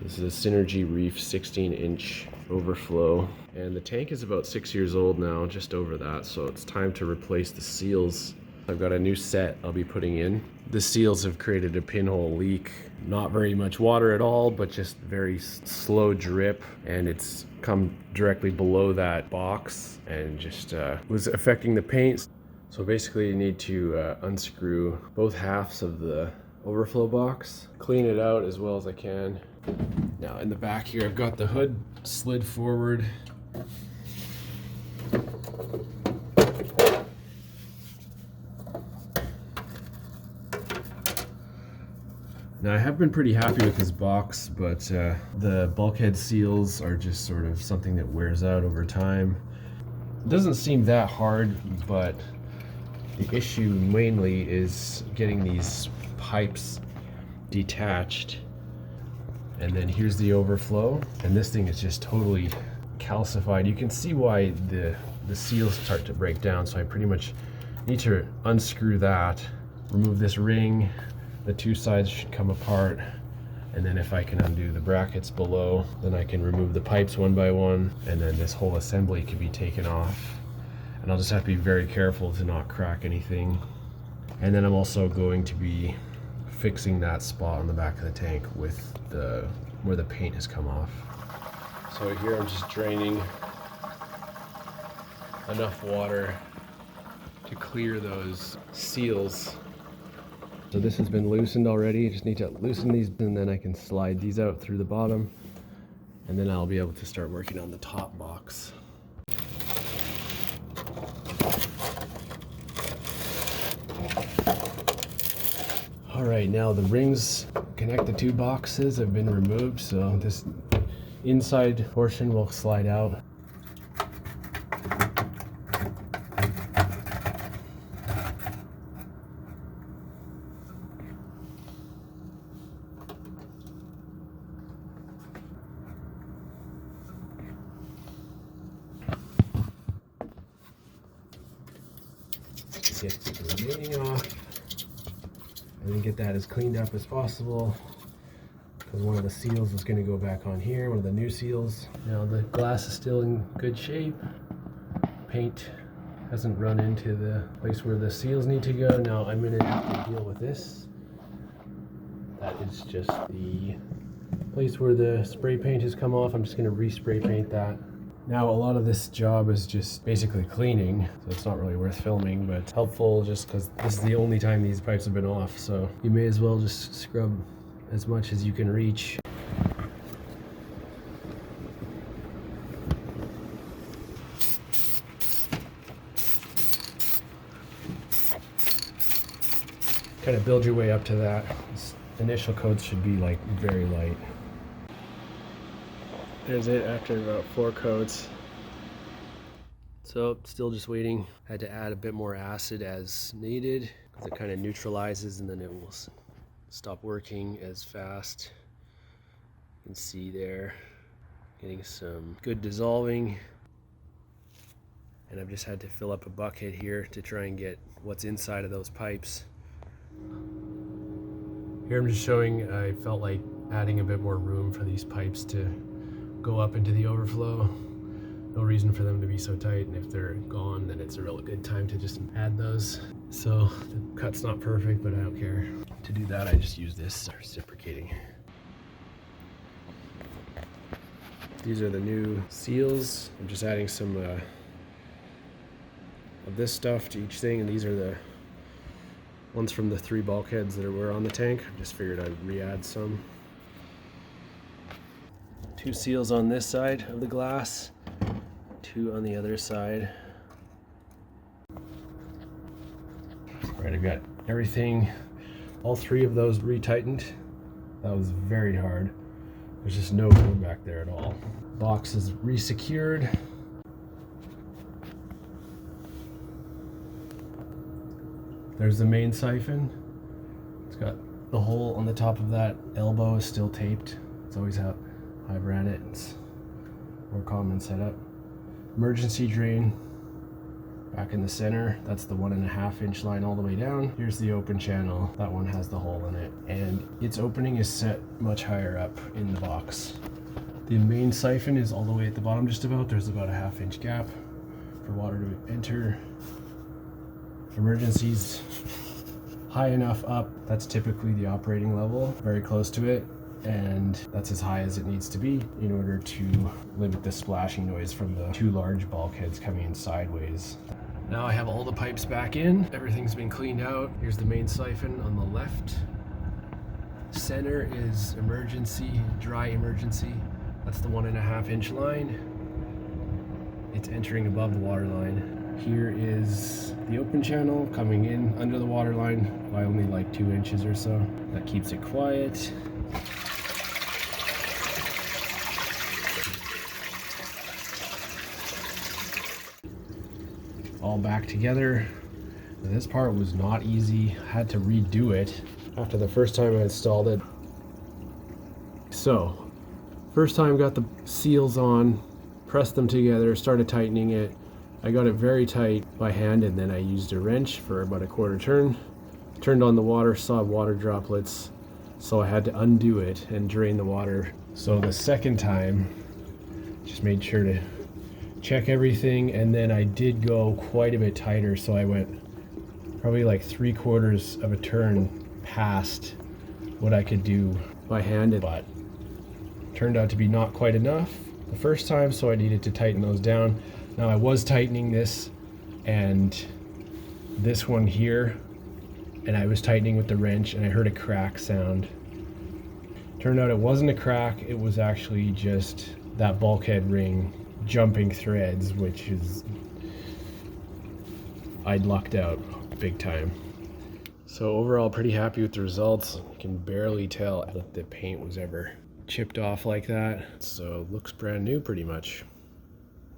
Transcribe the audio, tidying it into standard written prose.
This is a Synergy Reef 16-inch overflow, and the tank is about 6 years old now, just over that, so it's time to replace the seals. I've got a new set I'll be putting in. The seals have created a pinhole leak. Not very much water at all, but just very slow drip, and it's come directly below that box and just was affecting the paint. So basically you need to unscrew both halves of the overflow box, clean it out as well as I can. Now in the back here, I've got the hood slid forward. Now I have been pretty happy with this box, but the bulkhead seals are just sort of something that wears out over time. It doesn't seem that hard, but the issue mainly is getting these pipes detached. And then here's the overflow, and this thing is just totally calcified. You can see why the seals start to break down, so I pretty much need to unscrew that, remove this ring. The two sides should come apart, and then if I can undo the brackets below, then I can remove the pipes one by one, and then this whole assembly can be taken off. And I'll just have to be very careful to not crack anything. And then I'm also going to be fixing that spot on the back of the tank with where the paint has come off. So here I'm just draining enough water to clear those seals. So this has been loosened already. I just need to loosen these, and then I can slide these out through the bottom, and then I'll be able to start working on the top box. All right, now the rings connect the two boxes have been removed, so this inside portion will slide out. Get the remaining off, and then get that as cleaned up as possible, because one of the seals is going to go back on here, one of the new seals. Now the glass is still in good shape. Paint hasn't run into the place where the seals need to go. Now I'm going to have to deal with this. That is just the place where the spray paint has come off. I'm just going to respray paint that. Now a lot of this job is just basically cleaning, so it's not really worth filming, but it's helpful just because this is the only time these pipes have been off, so you may as well just scrub as much as you can reach. Kind of build your way up to that. This initial coats should be like very light. There's it after about 4 coats. So still just waiting. Had to add a bit more acid as needed, because it kind of neutralizes and then it will stop working as fast. You can see there, getting some good dissolving. And I've just had to fill up a bucket here to try and get what's inside of those pipes. Here I'm just showing I felt like adding a bit more room for these pipes to go up into the overflow. No reason for them to be so tight, and if they're gone, then it's a real good time to just add those. So the cut's not perfect, but I don't care. To do that, I just use this reciprocating. These are the new seals. I'm just adding some of this stuff to each thing, and these are the ones from the 3 bulkheads that were on the tank. I just figured I'd re-add some. 2 seals on this side of the glass, 2 on the other side. Right, I've got everything, all 3 of those retightened. That was very hard. There's just no room back there at all. Box is resecured. There's the main siphon. It's got the hole on the top of that elbow is still taped. It's always how I've ran it. It's more common setup. Emergency drain. Back in the center, that's the 1.5 inch line all the way down. Here's the open channel. That one has the hole in it. And its opening is set much higher up in the box. The main siphon is all the way at the bottom just about. There's about a 1/2 inch gap for water to enter. Emergencies high enough up. That's typically the operating level, very close to it. And that's as high as it needs to be in order to limit the splashing noise from the 2 large bulkheads coming in sideways. Now I have all the pipes back in. Everything's been cleaned out. Here's the main siphon on the left. Center is emergency, dry emergency. That's the 1.5 inch line. It's entering above the water line. Here is the open channel coming in under the water line by only like 2 inches or so. That keeps it quiet. All back together. And this part was not easy. I had to redo it after the first time I installed it. So, first time got the seals on, pressed them together, started tightening it. I got it very tight by hand, and then I used a wrench for about a 1/4 turn. Turned on the water, saw water droplets, so I had to undo it and drain the water. So the second time, just made sure to check everything, and then I did go quite a bit tighter, so I went probably like 3/4 of a turn past what I could do by hand, but turned out to be not quite enough the first time, so I needed to tighten those down. Now I was tightening this and this one here, and I was tightening with the wrench, and I heard a crack sound. Turned out it wasn't a crack, it was actually just that bulkhead ring jumping threads, which is, I'd lucked out big time. So overall, pretty happy with the results. You can barely tell that the paint was ever chipped off like that, so it looks brand new pretty much.